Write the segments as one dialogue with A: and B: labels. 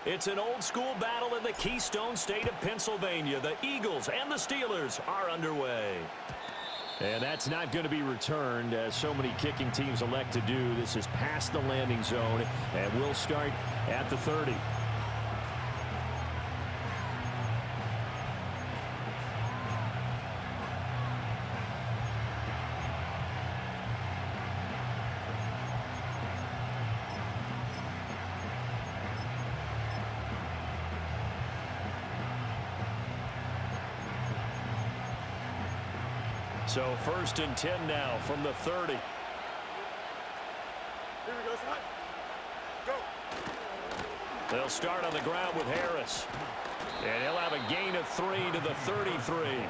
A: It's an old-school battle in the Keystone State of Pennsylvania. The Eagles and the Steelers are underway. And that's not going to be returned, as so many kicking teams elect to do. This is past the landing zone, and we'll start at the 30. So 1st and 10 now from the 30.
B: Here we go, son. Go.
A: They'll start on the ground with Harris. And he'll have a gain of 3 to the 33.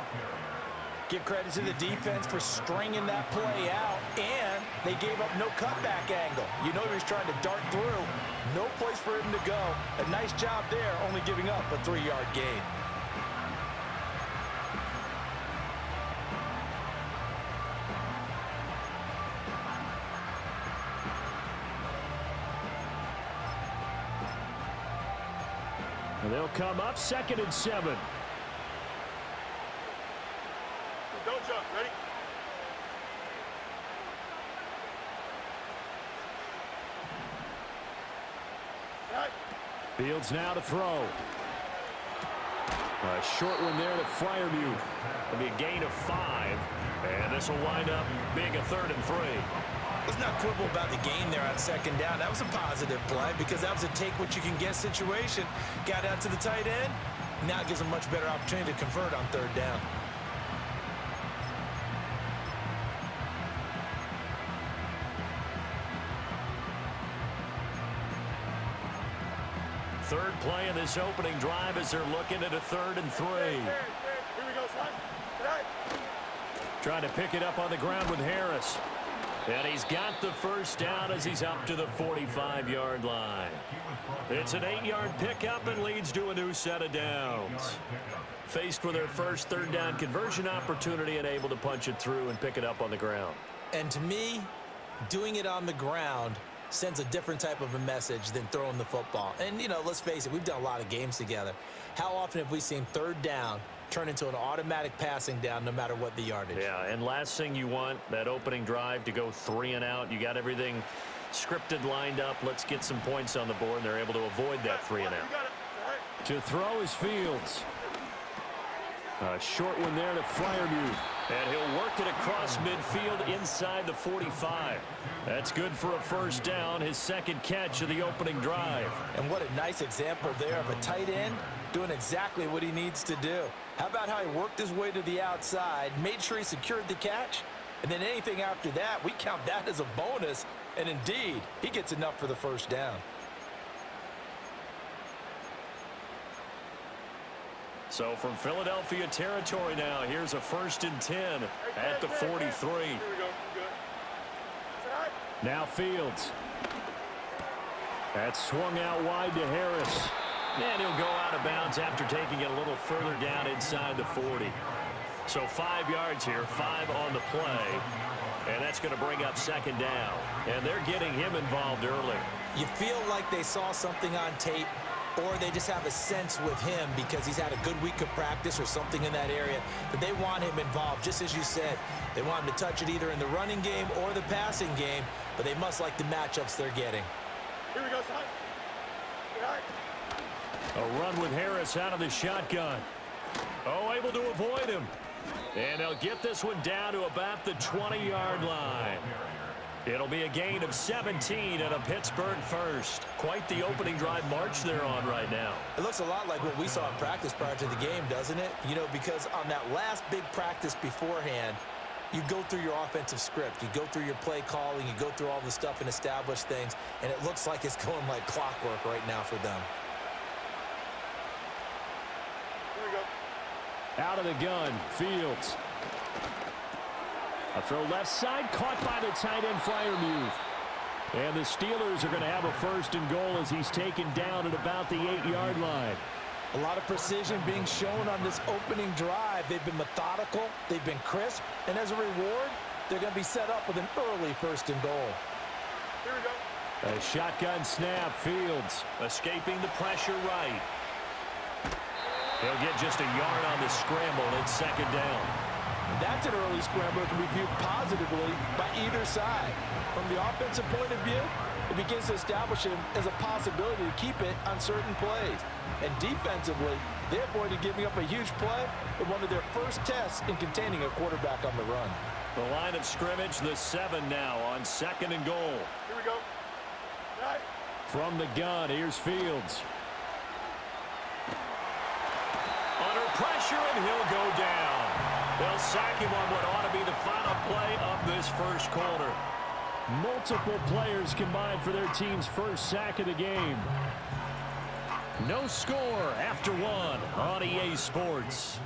C: Give credit to the defense for stringing that play out, and they gave up no cutback angle. You know he was trying to dart through. No place for him to go. A nice job there, only giving up a 3-yard gain.
A: They'll come up 2nd and 7.
B: Don't jump. Ready? Right.
A: Fields now to throw. A short one there to Freiermuth. It'll be a gain of 5. And this will wind up being a 3rd and 3.
C: Let's not quibble about the game there on 2nd down. That was a positive play because that was a take-what-you-can-get situation. Got out to the tight end. Now it gives them a much better opportunity to convert on 3rd down.
A: Third play in this opening drive as they're looking at a 3rd and 3.
B: Here we go, son. Right.
A: Trying to pick it up on the ground with Harris. And he's got the 1st down as he's up to the 45-yard line. It's an 8-yard pickup and leads to a new set of downs. Faced with their first 3rd down conversion opportunity and able to punch it through and pick it up on the ground.
C: And to me, doing it on the ground sends a different type of a message than throwing the football. And, you know, let's face it, we've done a lot of games together. How often have we seen 3rd down turn into an automatic passing down no matter what the yardage?
A: Yeah, and last thing you want, that opening drive to go 3 and out. You got everything scripted, lined up. Let's get some points on the board, and they're able to avoid that 3 and out. To throw is Fields. A short one there to Freiermuth. And he'll work it across midfield inside the 45. That's good for a 1st down, his 2nd catch of the opening drive.
C: And what a nice example there of a tight end doing exactly what he needs to do. How about how he worked his way to the outside, made sure he secured the catch, and then anything after that, we count that as a bonus. And indeed, he gets enough for the 1st down.
A: So from Philadelphia territory now, here's a 1st and 10 at the 43.
B: Here we go. Good.
A: Now Fields. That's swung out wide to Harris. And he'll go out of bounds after taking it a little further down inside the 40. So 5 yards here, 5 on the play. And that's going to bring up 2nd down. And they're getting him involved early.
C: You feel like they saw something on tape, or they just have a sense with him because he's had a good week of practice or something in that area that they want him involved. Just as you said, they want him to touch it either in the running game or the passing game, but they must like the matchups they're getting.
B: Here we go, son. Right.
A: A run with Harris out of the shotgun. Oh, able to avoid him. And they'll get this one down to about the 20-yard line. It'll be a gain of 17 and a Pittsburgh 1st. Quite the opening drive march they're on right now.
C: It looks a lot like what we saw in practice prior to the game, doesn't it? You know, because on that last big practice beforehand, you go through your offensive script. You go through your play calling. You go through all the stuff and establish things. And it looks like it's going like clockwork right now for them.
B: Here we go.
A: Out of the gun, Fields. A throw left side, caught by the tight end, Freiermuth. And the Steelers are going to have a 1st and goal as he's taken down at about the 8-yard line.
C: A lot of precision being shown on this opening drive. They've been methodical, they've been crisp, and as a reward, they're going to be set up with an early 1st and goal.
B: Here we go.
A: A shotgun snap. Fields escaping the pressure right. He'll get just a yard on the scramble. It's second down.
D: That's an early scramble that can be viewed positively by either side. From the offensive point of view, it begins to establish him as a possibility to keep it on certain plays. And defensively, they avoided giving up a huge play with one of their first tests in containing a quarterback on the run.
A: The line of scrimmage, the 7 now on second and goal.
B: Here we go. Right.
A: From the gun, here's Fields. Under pressure, and he'll go down. They'll sack him on what ought to be the final play of this first quarter. Multiple players combined for their team's first sack of the game. No score after 1 on EA Sports.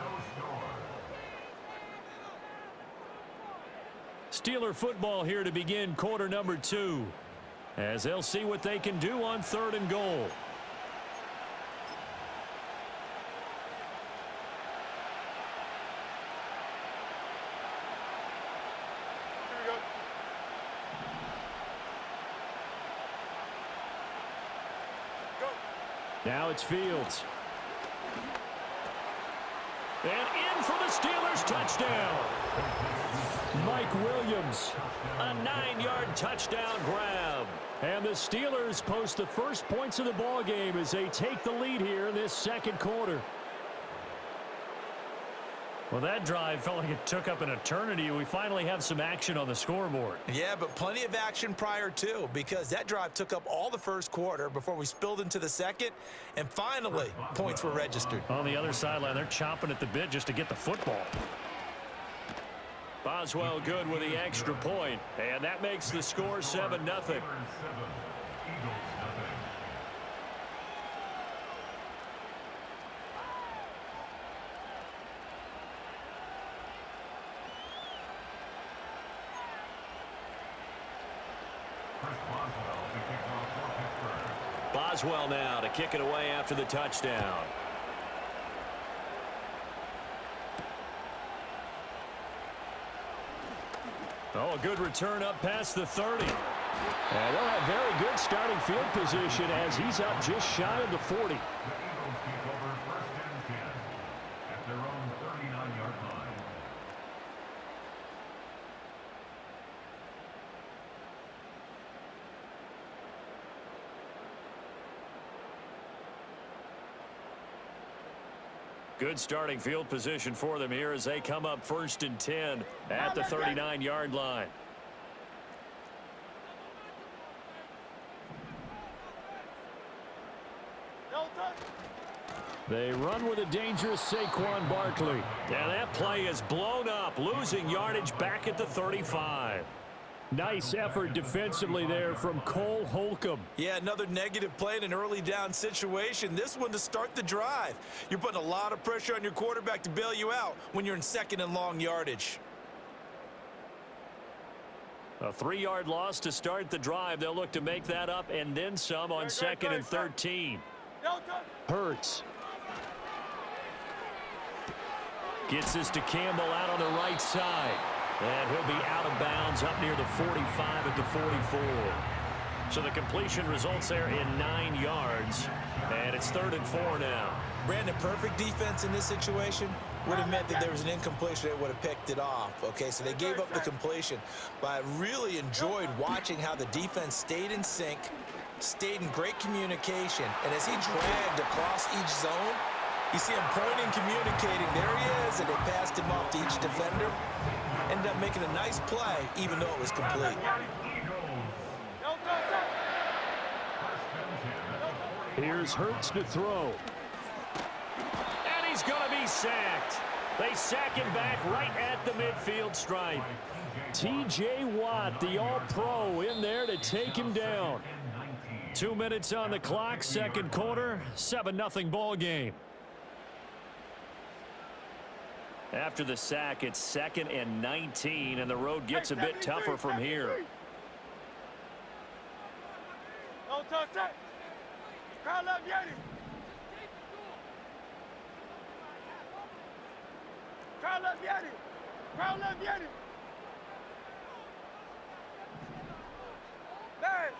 A: Steeler football here to begin quarter number 2, as they'll see what they can do on third and goal.
B: Here we go. Go.
A: Now it's Fields. And in for the Steelers touchdown. Mike Williams, a 9-yard touchdown grab. And the Steelers post the first points of the ball game as they take the lead here in this second quarter. Well, that drive felt like it took up an eternity. We finally have some action on the scoreboard.
C: Yeah, but plenty of action prior to, because that drive took up all the first quarter before we spilled into the second, and finally, points were registered.
A: On the other sideline, they're chomping at the bit just to get the football. Boswell good with the extra point, and that makes the score 7-0. Boswell now to kick it away after the touchdown. Oh, a good return up past the 30. And they'll have very good starting field position as he's up just shy of the 40. Good starting field position for them here as they come up 1st and 10 at the 39-yard line. They run with a dangerous Saquon Barkley. And that play is blown up, losing yardage back at the 35. Nice effort defensively there from Cole Holcomb.
C: Yeah, another negative play in an early down situation. This one to start the drive. You're putting a lot of pressure on your quarterback to bail you out when you're in second and long yardage.
A: A 3-yard loss to start the drive. They'll look to make that up and then some on 2nd and 13. Hurts. Gets this to Campbell out on the right side. And he'll be out of bounds up near the 45 at the 44. So the completion results there in 9 yards. And it's 3rd and 4 now.
C: Brandon, perfect defense in this situation would have meant that there was an incompletion. They would have picked it off. Okay, so they gave up the completion. But I really enjoyed watching how the defense stayed in sync, stayed in great communication. And as he dragged across each zone, you see him pointing, communicating. There he is, and they passed him off to each defender. Ended up making a nice play, even though it was complete.
A: Here's Hurts to throw. And he's going to be sacked. They sack him back right at the midfield stripe. T.J. Watt, the All-Pro, in there to take him down. 2 minutes on the clock, second quarter, 7-0 ball game. After the sack, it's 2nd and 19, and the road gets a bit tougher from here.
B: Don't touch that. Crowd left Yeti. Crowd left Yeti. Crowd left Yeti. Man.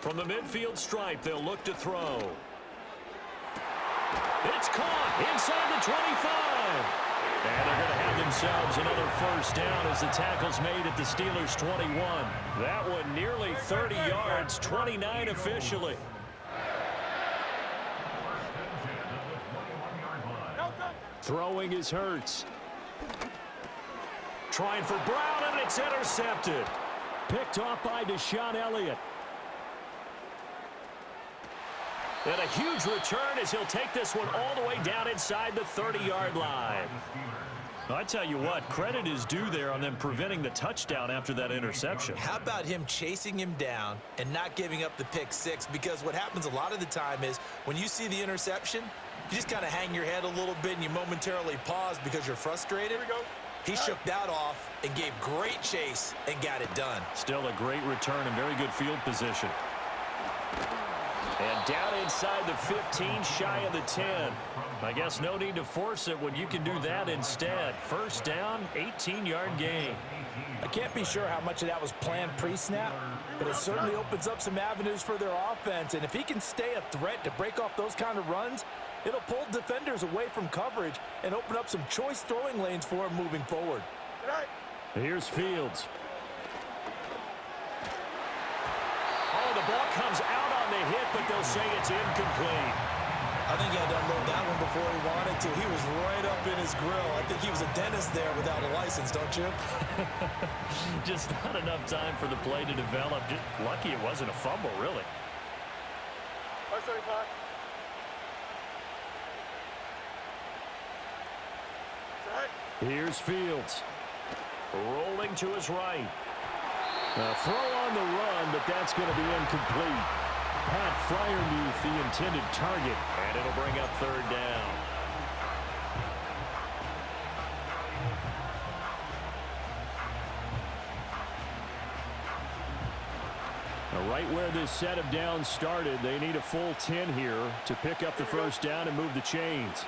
A: From the midfield stripe, they'll look to throw. It's caught inside the 25. And they're going to have themselves another first down as the tackle's made at the Steelers' 21. That one nearly 30 yards, 29 officially. Throwing is Hurts. Trying for Brown, and it's intercepted. Picked off by Deshaun Elliott. And a huge return as he'll take this one all the way down inside the 30-yard line. I tell you what, credit is due there on them preventing the touchdown after that interception.
C: How about him chasing him down and not giving up the pick six? Because what happens a lot of the time is when you see the interception, you just kind of hang your head a little bit and you momentarily pause because you're frustrated. He shook that off and gave great chase and got it done.
A: Still a great return and very good field position. And down inside the 15, shy of the 10. I guess no need to force it when you can do that instead. First down, 18-yard gain.
D: I can't be sure how much of that was planned pre-snap, but it certainly opens up some avenues for their offense. And if he can stay a threat to break off those kind of runs, it'll pull defenders away from coverage and open up some choice throwing lanes for him moving forward.
A: Here's Fields. Oh, the ball comes out on the hit, but they'll say it's incomplete.
C: I think he had to unload that one before he wanted to. He was right up in his grill. I think he was a dentist there without a license, don't you?
A: Just not enough time for the play to develop. Just lucky it wasn't a fumble, really.
B: 175.
A: Here's Fields. Rolling to his right. A throw on the run, but that's going to be incomplete. Pat Freiermuth, the intended target, and it'll bring up third down. Now, right where this set of downs started, they need a full 10 here to pick up the first down and move the chains.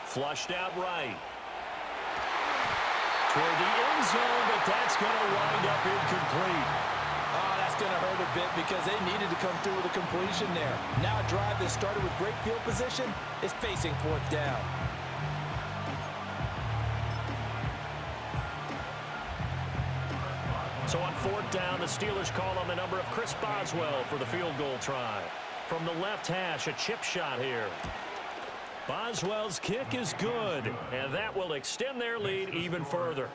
A: Flushed out right. Toward the end zone, but that's going to wind up incomplete.
D: Oh, that's going to hurt a bit because they needed to come through with a completion there. Now a drive that started with great field position is facing fourth down.
A: So on fourth down, the Steelers call on the number of Chris Boswell for the field goal try. From the left hash, a chip shot here. Boswell's kick is good, and that will extend their lead even further.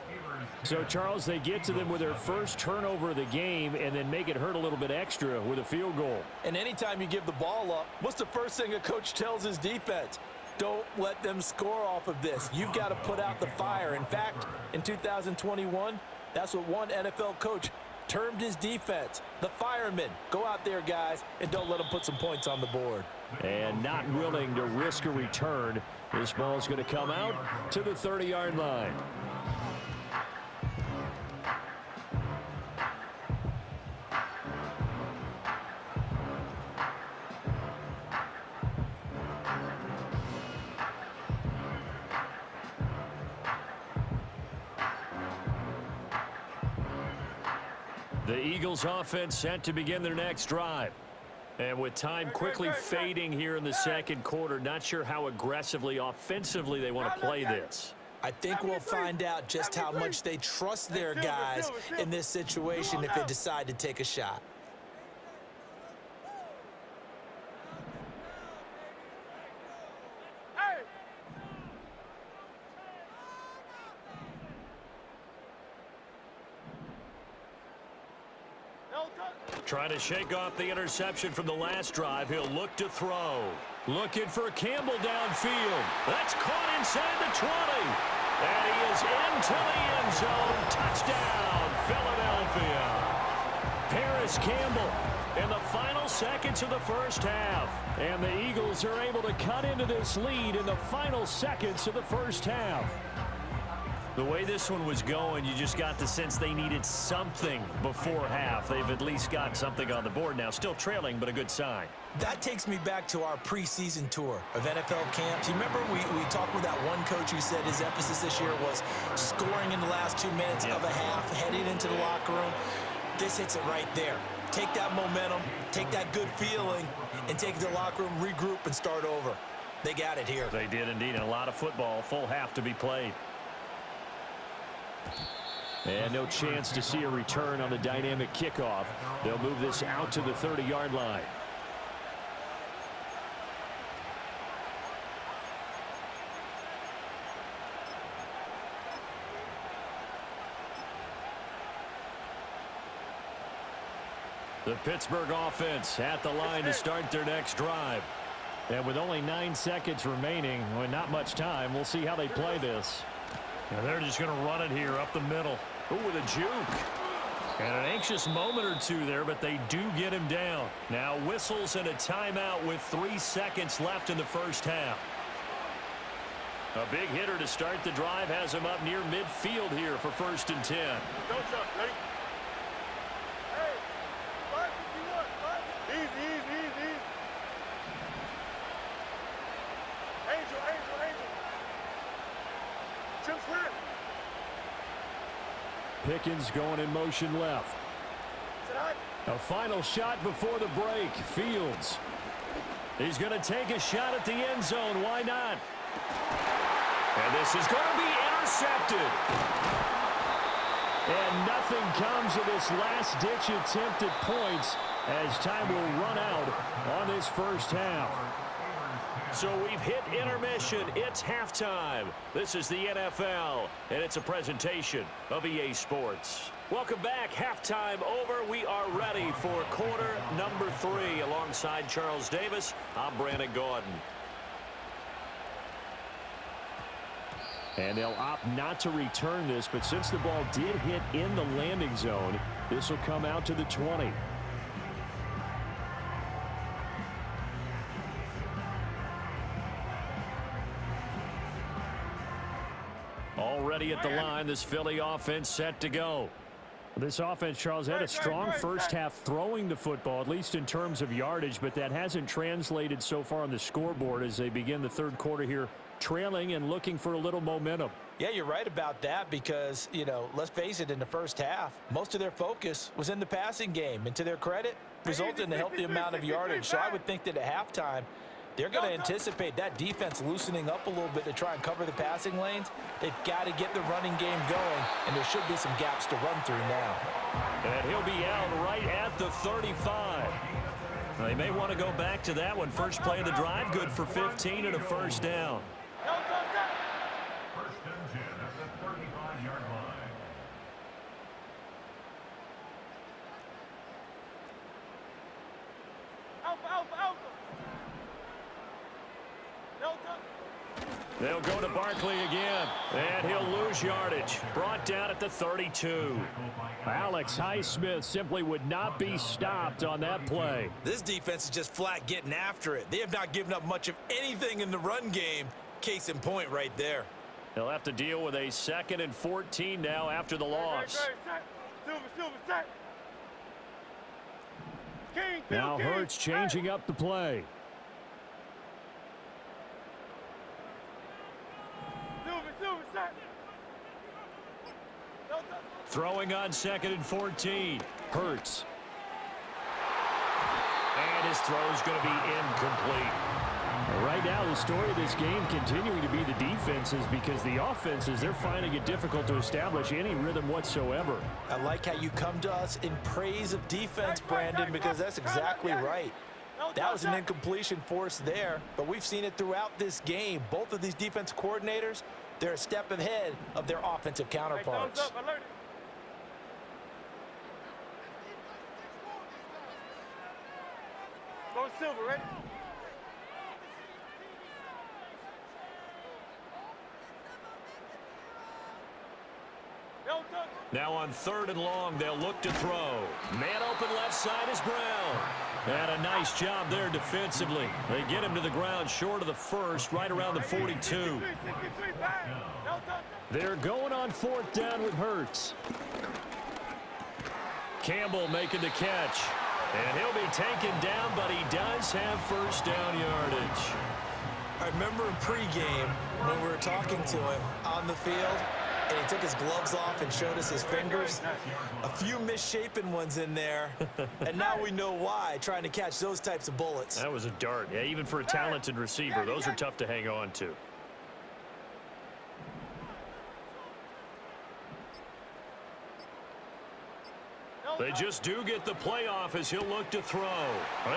A: So, Charles, they get to them with their first turnover of the game and then make it hurt a little bit extra with a field goal.
D: And anytime you give the ball up, what's the first thing a coach tells his defense? Don't let them score off of this. You've got to put out the fire. In fact, in 2021, that's what one NFL coach termed his defense, the firemen. Go out there, guys, and don't let them put some points on the board.
A: And not willing to risk a return. This ball's going to come out to the 30-yard line. The Eagles offense set to begin their next drive. And with time quickly fading here in the second quarter, not sure how aggressively, offensively they want to play this.
C: I think we'll find out just how much they trust their guys in this situation if they decide to take a shot.
A: Trying to shake off the interception from the last drive. He'll look to throw. Looking for Campbell downfield. That's caught inside the 20. And he is into the end zone. Touchdown, Philadelphia. Paris Campbell in the final seconds of the first half. And the Eagles are able to cut into this lead in the final seconds of the first half. The way this one was going, you just got the sense they needed something before half. They've at least got something on the board now. Still trailing, but a good sign.
C: That takes me back to our preseason tour of NFL camps. You remember we talked with that one coach who said his emphasis this year was scoring in the last 2 minutes of a half, heading into the locker room. This hits it right there. Take that momentum, take that good feeling, and take it to the locker room, regroup, and start over. They got it here.
A: They did indeed. And a lot of football, full half to be played. And no chance to see a return on the dynamic kickoff. They'll move this out to the 30-yard line. The Pittsburgh offense at the line to start their next drive. And with only 9 seconds remaining, well, not much time, we'll see how they play this. And they're just going to run it here up the middle. Ooh, with a juke. And an anxious moment or two there, but they do get him down. Now whistles and a timeout with 3 seconds left in the first half. A big hitter to start the drive has him up near midfield here for 1st and 10.
B: Go, Chuck. Ready? Hey, 551. Easy. Angel. Chip's clear.
A: Pickens going in motion left. A final shot before the break. Fields. He's going to take a shot at the end zone. Why not? And this is going to be intercepted. And nothing comes of this last-ditch attempt at points as time will run out on this first half. So we've hit intermission. It's halftime. This is the NFL, and it's a presentation of EA Sports. Welcome back. Halftime over. We are ready for quarter number 3. Alongside Charles Davis, I'm Brandon Gordon. And they'll opt not to return this, but since the ball did hit in the landing zone, this will come out to the 20. Already at the line, this Philly offense set to go. This offense, Charles, had a strong first half throwing the football, at least in terms of yardage, but that hasn't translated so far on the scoreboard as they begin the third quarter here, trailing and looking for a little momentum.
C: Yeah, you're right about that because, you know, let's face it, in the first half, most of their focus was in the passing game. And to their credit, resulted in a healthy amount of yardage. So I would think that at halftime, they're going to anticipate that defense loosening up a little bit to try and cover the passing lanes. They've got to get the running game going, and there should be some gaps to run through now.
A: And he'll be out right at the 35. They may want to go back to that one. First play of the drive, good for 15 and a first down.
E: First and 10 at the 35-yard line.
B: Alpha.
A: They'll go to Barkley again, and he'll lose yardage. Brought down at the 32. Alex Highsmith simply would not be stopped on that play.
C: This defense is just flat getting after it. They have not given up much of anything in the run game. Case in point right there.
A: They'll have to deal with a 2nd and 14 now after the loss.
B: Silver. King.
A: Now Hurts changing up the play. Throwing on 2nd and 14. Hurts. And his throw is going to be incomplete. Right now, the story of this game continuing to be the defenses because the offenses, they're finding it difficult to establish any rhythm whatsoever.
C: I like how you come to us in praise of defense, Brandon, because that's exactly right. That was an incompletion force there, but we've seen it throughout this game. Both of these defense coordinators, they're a step ahead of their offensive counterparts.
B: Go Silver, ready?
A: Now on 3rd and long, they'll look to throw. Man open left side is Brown. And a nice job there defensively. They get him to the ground short of the first, right around the 42. They're going on 4th down with Hurts. Campbell making the catch. And he'll be taken down, but he does have first down yardage.
C: I remember in pregame when we were talking to him on the field, and he took his gloves off and showed us his fingers. A few misshapen ones in there, and now we know why, trying to catch those types of bullets.
A: That was a dart. Yeah, even for a talented receiver, those are tough to hang on to. They just do get the playoff as he'll look to throw.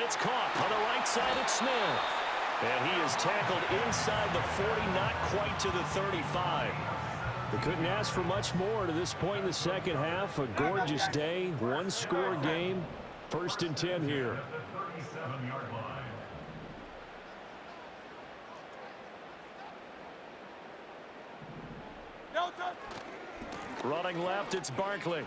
A: It's caught on the right side at Smith. And he is tackled inside the 40, not quite to the 35.
F: They couldn't ask for much more to this point in the second half. A gorgeous day, one-score game. 1st and 10 here.
E: At the 37-yard line.
A: Running left, it's Barkley.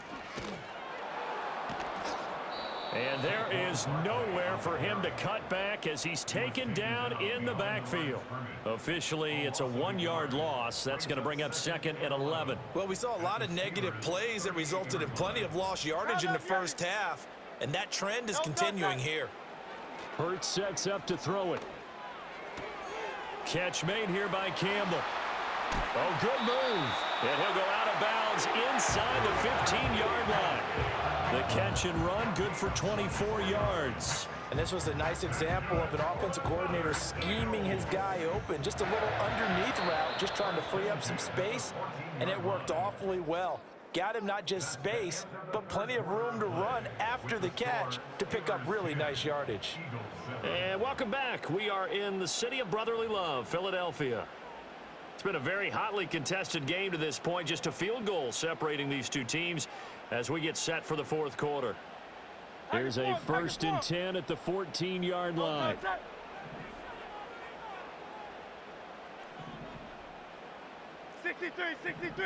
A: And there is nowhere for him to cut back as he's taken down in the backfield. Officially, it's a 1-yard loss. That's going to bring up 2nd and 11.
C: Well, we saw a lot of negative plays that resulted in plenty of lost yardage in the first half, and that trend is continuing here.
F: Hurts sets up to throw it.
A: Catch made here by Campbell. Oh, good move. And he'll go out of bounds inside the 15-yard line. The catch and run, good for 24 yards.
C: And this was a nice example of an offensive coordinator scheming his guy open. Just a little underneath route, just trying to free up some space, and it worked awfully well. Got him not just space, but plenty of room to run after the catch to pick up really nice yardage.
A: And welcome back. We are in the city of brotherly love, Philadelphia. It's been a very hotly contested game to this point. Just a field goal separating these two teams as we get set for the 4th quarter.
F: Here's a 1st and 10 at the 14-yard line.
B: 63.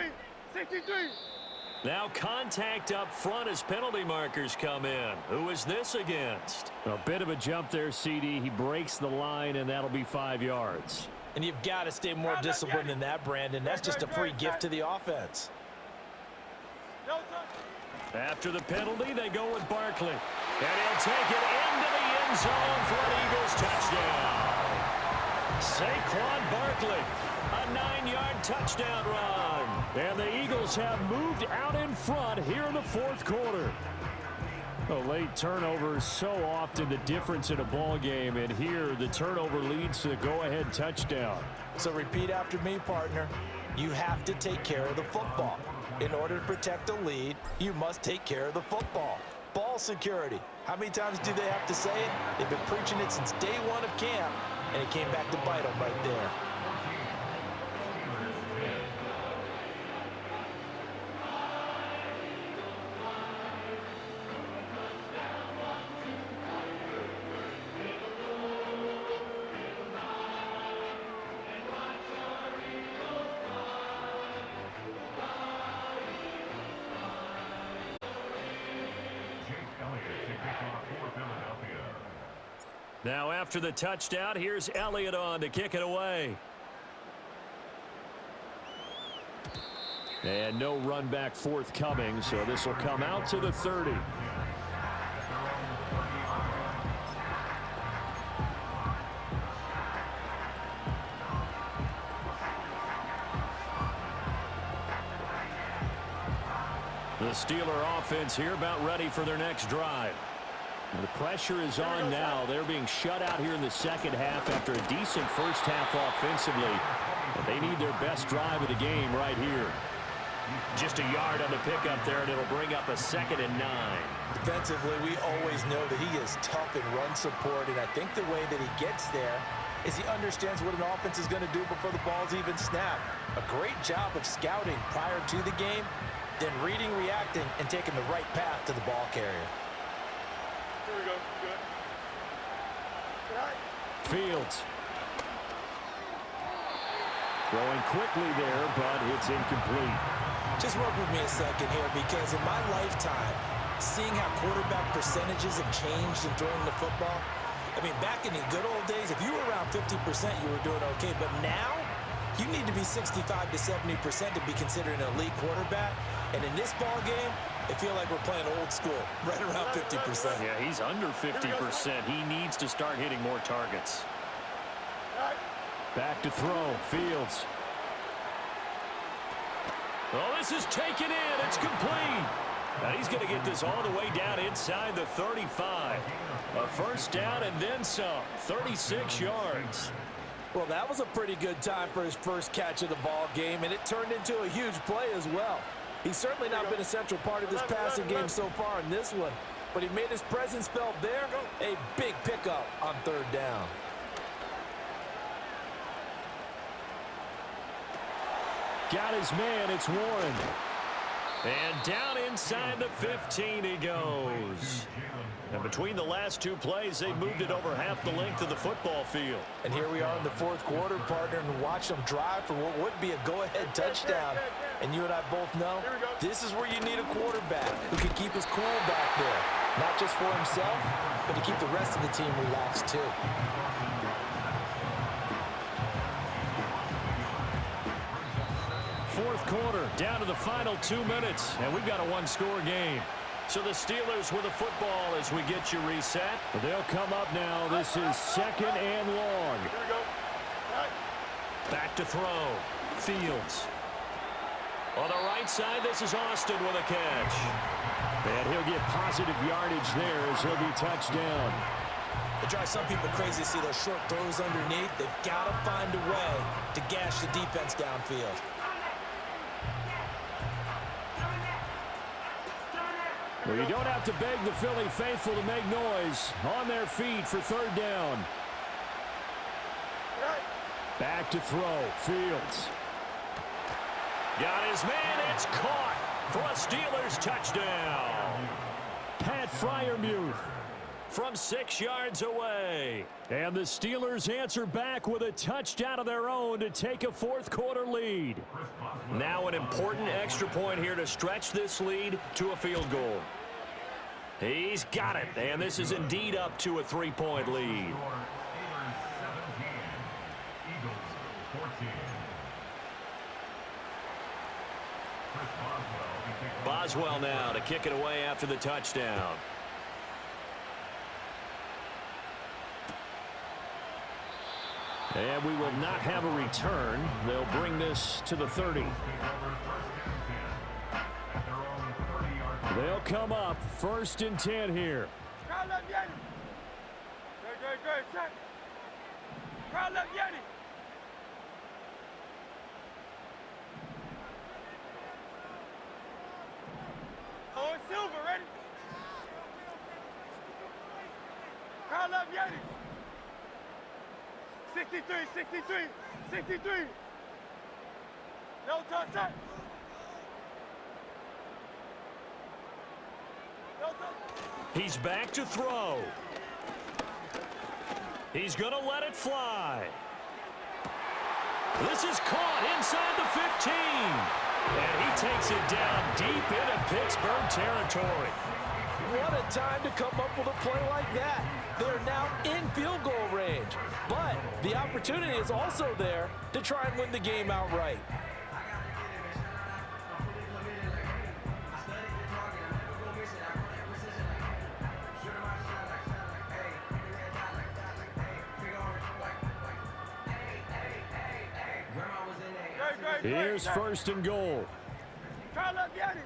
A: Now contact up front as penalty markers come in. Who is this against?
F: A bit of a jump there, CD. He breaks the line, and that'll be 5 yards.
C: And you've got to stay more disciplined than that, Brandon. That's just a free gift to the offense.
A: After the penalty, they go with Barkley. And he'll take it into the end zone for an Eagles touchdown. Saquon Barkley, a 9-yard touchdown run.
F: And the Eagles have moved out in front here in the 4th quarter. A late turnover is so often the difference in a ball game, and here the turnover leads to the go-ahead touchdown.
C: So repeat after me, partner. You have to take care of the football. In order to protect a lead, you must take care of the football. Ball security. How many times do they have to say it? They've been preaching it since day one of camp, and it came back to bite them right there.
A: Now after the touchdown, here's Elliott on to kick it away.
F: And no run back forthcoming, so this will come out to the 30.
A: The Steeler offense here about ready for their next drive.
F: And the pressure is on now. They're being shut out here in the second half after a decent first half offensively. But they need their best drive of the game right here.
A: Just a yard on the pickup there, and it'll bring up a 2nd and 9.
C: Defensively, we always know that he is tough in run support, and I think the way that he gets there is he understands what an offense is going to do before the ball's even snapped. A great job of scouting prior to the game, then reading, reacting, and taking the right path to the ball carrier.
B: Here we go. Good.
F: Fields. Throwing quickly there, but it's incomplete.
C: Just work with me a second here, because in my lifetime, seeing how quarterback percentages have changed in throwing the football, I mean, back in the good old days, if you were around 50%, you were doing okay. But now, you need to be 65 to 70% to be considered an elite quarterback. And in this ball game, I feel like we're playing old school, right around 50%.
A: Yeah, he's under 50%. He needs to start hitting more targets.
F: Back to throw. Fields.
A: Oh, this is taken in. It's complete. Now he's going to get this all the way down inside the 35. A first down and then some. 36 yards.
D: Well, that was a pretty good time for his first catch of the ball game, and it turned into a huge play as well. He's certainly not been a central part of this passing game so far in this one, but he made his presence felt there. A big pickup on third down.
F: Got his man. It's Warren.
A: And down inside the 15 he goes. And between the last two plays, they moved it over half the length of the football field.
C: And here we are in the fourth quarter, partner, and watch them drive for what would be a go-ahead touchdown. And you and I both know this is where you need a quarterback who can keep his cool back there. Not just for himself, but to keep the rest of the team relaxed too.
F: Fourth quarter, down to the final 2 minutes, and we've got a one-score game.
A: So the Steelers with the football as we get you reset.
F: They'll come up now. This is second and long.
B: Here we go.
A: Back to throw. Fields. On the right side, this is Austin with a catch.
F: And he'll get positive yardage there as he'll be touched down.
C: It drives some people crazy to see those short throws underneath. They've got to find a way to gash the defense downfield.
F: Well, you don't have to beg the Philly faithful to make noise. On their feet for third down. Back to throw. Fields.
A: Got his man. It's caught for a Steelers touchdown.
F: Pat Freiermuth
A: From 6 yards away.
F: And the Steelers answer back with a touchdown of their own to take a fourth quarter lead.
A: Now an important extra point here to stretch this lead to a field goal. He's got it, and this is indeed up to a 3-point lead. Boswell now to kick it away after the touchdown.
F: And we will not have a return. They'll bring this to the 30. They'll come up first and 10 here.
B: Crowd left Yeti. Great. Check. Crowd left Yeti. Oh, it's Silver, ready? Crowd left Yeti. 63. No touch that. No touch.
A: He's back to throw. He's going to let it fly. This is caught inside the 15. And he takes it down deep into Pittsburgh territory.
D: What a time to come up with a play like that. They're now in field goal range. But the opportunity is also there to try and win the game outright.
F: Here's first and goal.
B: Crowd left Yeti.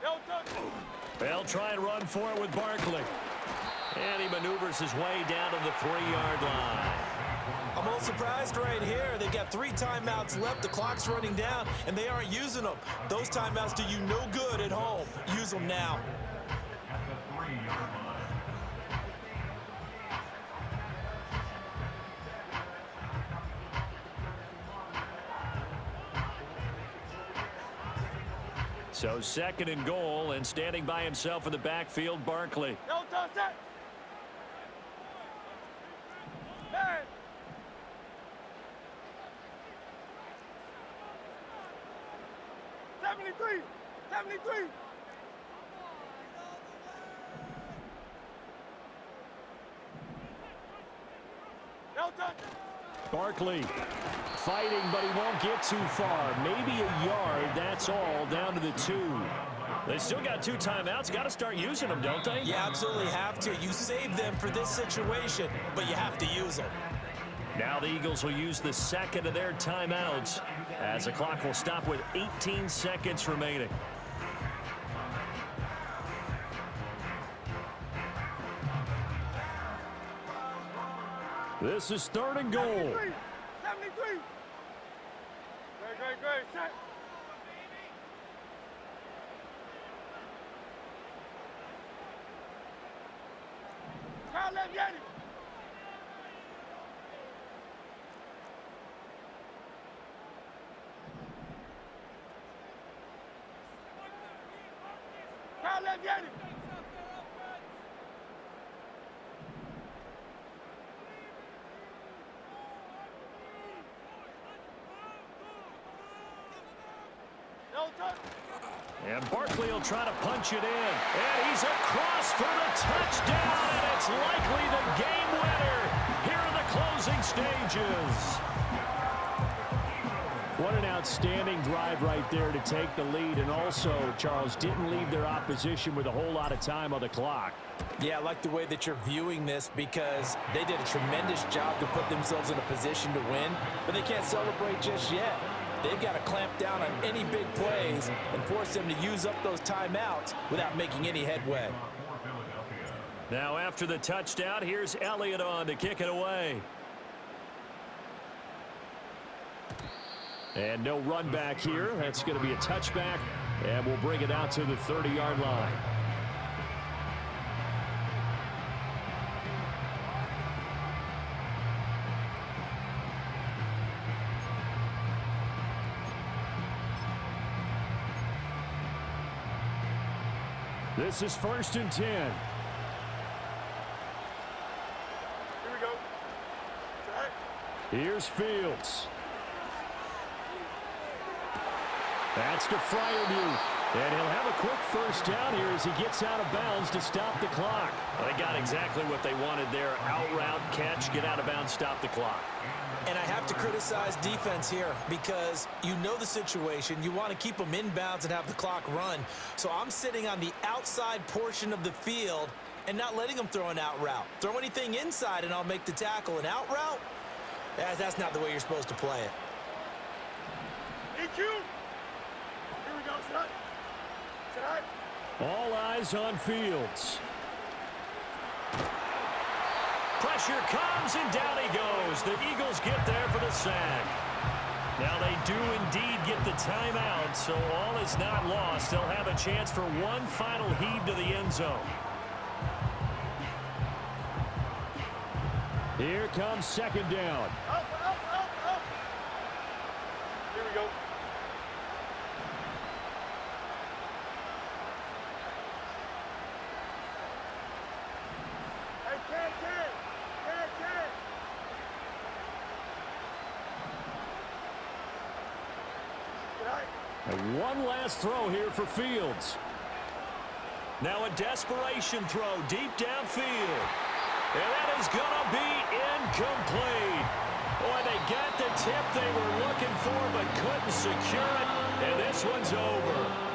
B: No touch.
A: They'll try and run for it with Barkley. And he maneuvers his way down to the 3-yard line.
C: I'm a little surprised right here. They've got 3 timeouts left. The clock's running down, and they aren't using them. Those timeouts do you no good at home. Use them now.
E: At the 3-yard line.
A: So second and goal, and standing by himself in the backfield, Barkley.
B: No touch that. Man. '73. No touch.
F: Barkley fighting, but he won't get too far. Maybe a yard, that's all, down to the 2.
A: They still got 2 timeouts. Got to start using them, don't they?
C: You absolutely have to. You save them for this situation, but you have to use them.
A: Now the Eagles will use the second of their timeouts as the clock will stop with 18 seconds remaining.
F: This is 3rd and goal.
B: 73. Great. Set. Crowd left, Yanni. Crowd left, Yanni.
A: And Barkley will try to punch it in. And he's across for the touchdown. And it's likely the game winner here in the closing stages.
F: What an outstanding drive right there to take the lead. And also, Charles, didn't leave their opposition with a whole lot of time on the clock.
C: Yeah, I like the way that you're viewing this because they did a tremendous job to put themselves in a position to win, but they can't celebrate just yet. They've got to clamp down on any big plays and force them to use up those timeouts without making any headway.
A: Now after the touchdown, here's Elliott on to kick it away.
F: And no run back here. That's going to be a touchback, and we'll bring it out to the 30-yard line. This is 1st and 10.
B: Here we go. Set.
F: Here's Fields. That's to Fryermuth. And he'll have a quick first down here as he gets out of bounds to stop the clock.
A: Well, they got exactly what they wanted there. Out route, catch, get out of bounds, stop the clock.
C: And I have to criticize defense here because you know the situation. You want to keep them in bounds and have the clock run. So I'm sitting on the outside portion of the field and not letting them throw an out route. Throw anything inside and I'll make the tackle. An out route? That's not the way you're supposed to play it.
B: EQ. Here we go. Set. Set.
F: All eyes on Fields.
A: Pressure comes, and down he goes. The Eagles get there for the sack. Now they do indeed get the timeout, so all is not lost. They'll have a chance for one final heave to the end zone.
F: Here comes 2nd down.
B: Up. Here we go. Hey, can.
F: And one last throw here for Fields.
A: Now a desperation throw deep downfield. And that is going to be incomplete. Boy, they got the tip they were looking for but couldn't secure it. And this one's over.